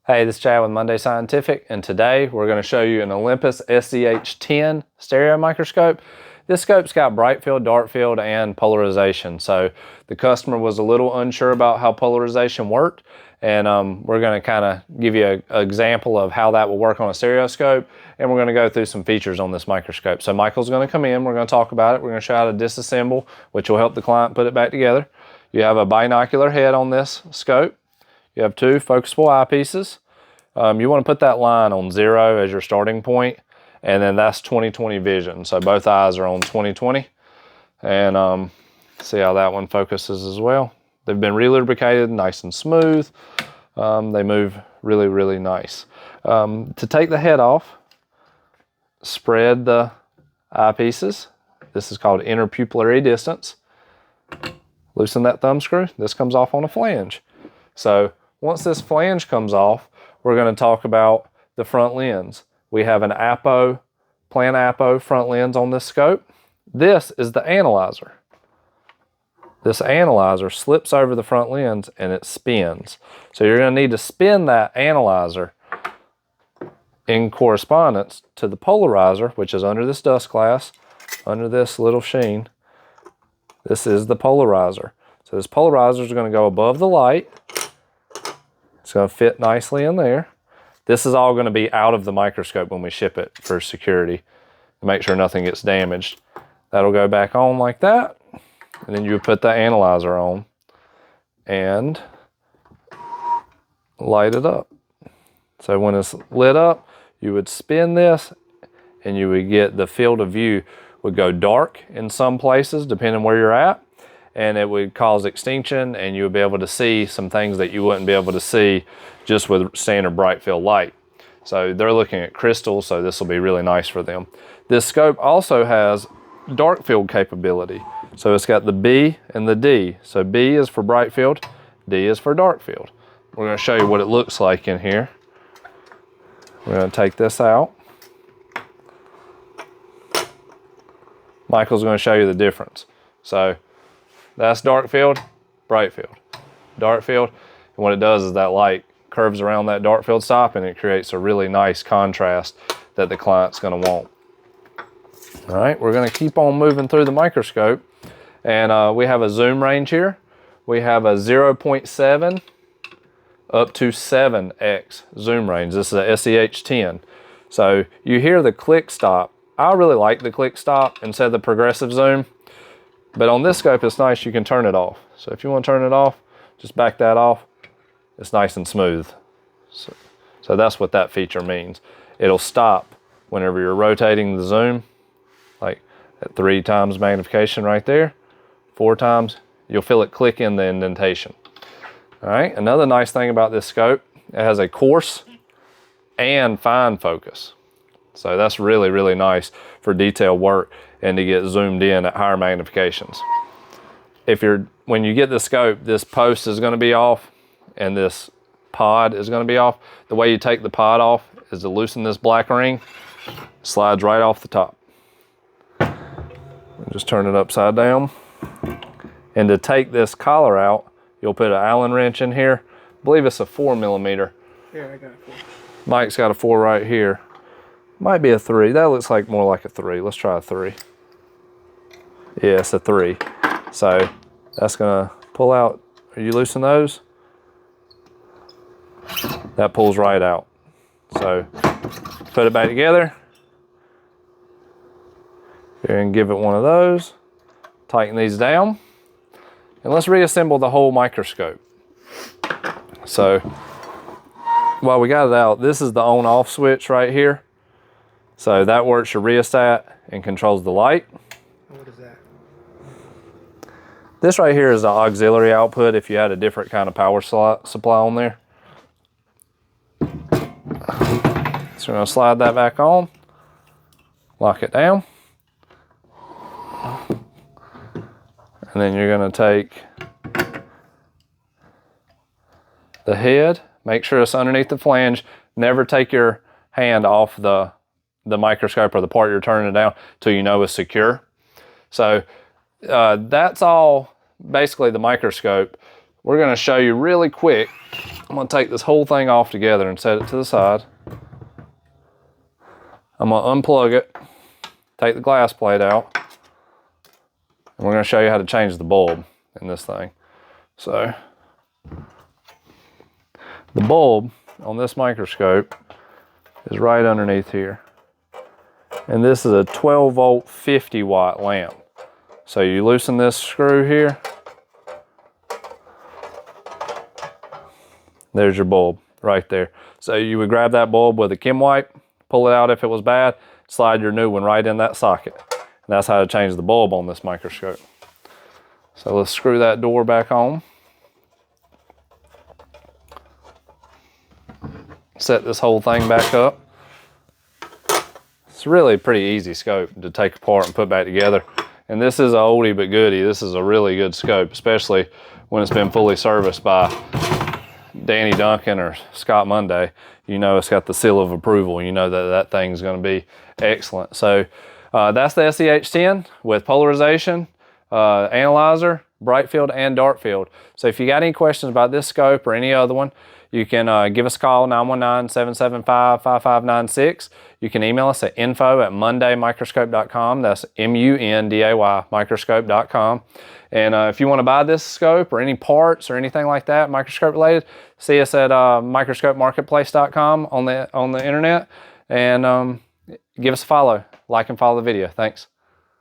Hey, this is Chad with Munday Scientific, and today we're going to show you an Olympus SZH10 stereo microscope. This scope's got Brightfield, Darkfield, and Polarization. So the customer was a little unsure about how Polarization worked, and we're going to kind of give you an example of how that will work on a stereoscope, and we're going to go through some features on this microscope. So Michael's going to come in, we're going to talk about it, we're going to show how to disassemble, which will help the client put it back together. You have a binocular head on this scope. You have two focusable eyepieces. You want to put that line on 0 as your starting point, and then that's 20/20 vision. So both eyes are on 20/20, and see how that one focuses as well. They've been relubricated, nice and smooth. They move really, really nice. To take the head off, spread the eyepieces. This is called interpupillary distance. Loosen that thumb screw. This comes off on a flange. So once this flange comes off, we're going to talk about the front lens. We have an plan apo front lens on this scope. This is the analyzer. This analyzer slips over the front lens and it spins. So you're going to need to spin that analyzer in correspondence to the polarizer, which is under this dust glass, under this little sheen. This is the polarizer. So this polarizer is going to go above the light. It's going to fit nicely in there. This is all going to be out of the microscope when we ship it for security to make sure nothing gets damaged. That'll go back on like that, and then you would put the analyzer on and light it up. So when it's lit up, you would spin this and you would get the field of view would go dark in some places depending where you're at, and it would cause extinction, and you would be able to see some things that you wouldn't be able to see just with standard Brightfield light. So they're looking at crystals, so this will be really nice for them. This scope also has Darkfield capability. So it's got the B and the D. So B is for Brightfield, D is for Darkfield. We're going to show you what it looks like in here. We're going to take this out. Michael's going to show you the difference. So that's Darkfield, Brightfield. Darkfield, and what it does is that light curves around that Darkfield stop and it creates a really nice contrast that the client's going to want. All right, we're going to keep on moving through the microscope, and we have a zoom range here. We have a 0.7 up to 7x zoom range. This is a SZH10. So you hear the click stop. I really like the click stop instead of the progressive zoom, but on this scope it's nice, you can turn it off. So if you want to turn it off, just back that off. It's nice and smooth. So that's what that feature means. It'll stop whenever you're rotating the zoom, like at 3 times magnification right there, 4 times, you'll feel it click in the indentation. All right, another nice thing about this scope, it has a coarse and fine focus. So that's really, really nice for detail work and to get zoomed in at higher magnifications. When you get the scope, this post is going to be off and this pod is going to be off. The way you take the pod off is to loosen this black ring. Slides right off the top. Just turn it upside down. And to take this collar out, you'll put an Allen wrench in here. I believe it's a 4mm. Here, I got a 4. Mike's got a 4 right here. Might be a 3. That looks like more like a 3. Let's try a 3. Yeah, it's a 3. So that's gonna pull out. Are you loosen those? That pulls right out. So put it back together. And give it one of those. Tighten these down. And let's reassemble the whole microscope. So while we got it out, this is the on-off switch right here. So that works your rheostat and controls the light. What is that? This right here is the auxiliary output if you had a different kind of power supply on there. So we're going to slide that back on, lock it down. And then you're going to take the head, make sure it's underneath the flange. Never take your hand off the microscope or the part you're turning it down till you know it's secure. So that's all basically the microscope. We're going to show you really quick I'm gonna take this whole thing off together and set it to the side. I'm gonna unplug it, take the glass plate out, and we're gonna show you how to change the bulb in this thing. So, the bulb on this microscope is right underneath here. And this is a 12 volt 50 watt lamp. So you loosen this screw here. There's your bulb right there. So you would grab that bulb with a Chem wipe, pull it out if it was bad, slide your new one right in that socket. And that's how to change the bulb on this microscope. So let's screw that door back on. Set this whole thing back up. It's really a pretty easy scope to take apart and put back together. And this is a oldie but goodie. This is a really good scope, especially when it's been fully serviced by Danny Duncan or Scott Munday. You know it's got the seal of approval. You know that that thing's going to be excellent. So that's the SZH10 with polarization, analyzer, Brightfield, and Darkfield. So if you got any questions about this scope or any other one, you can give us a call, 919-775-5596. You can email us at info@mundaymicroscope.com. That's M-U-N-D-A-Y microscope.com. And if you want to buy this scope or any parts or anything like that, microscope related, see us at microscopemarketplace.com on the internet. And give us a follow. Like and follow the video. Thanks.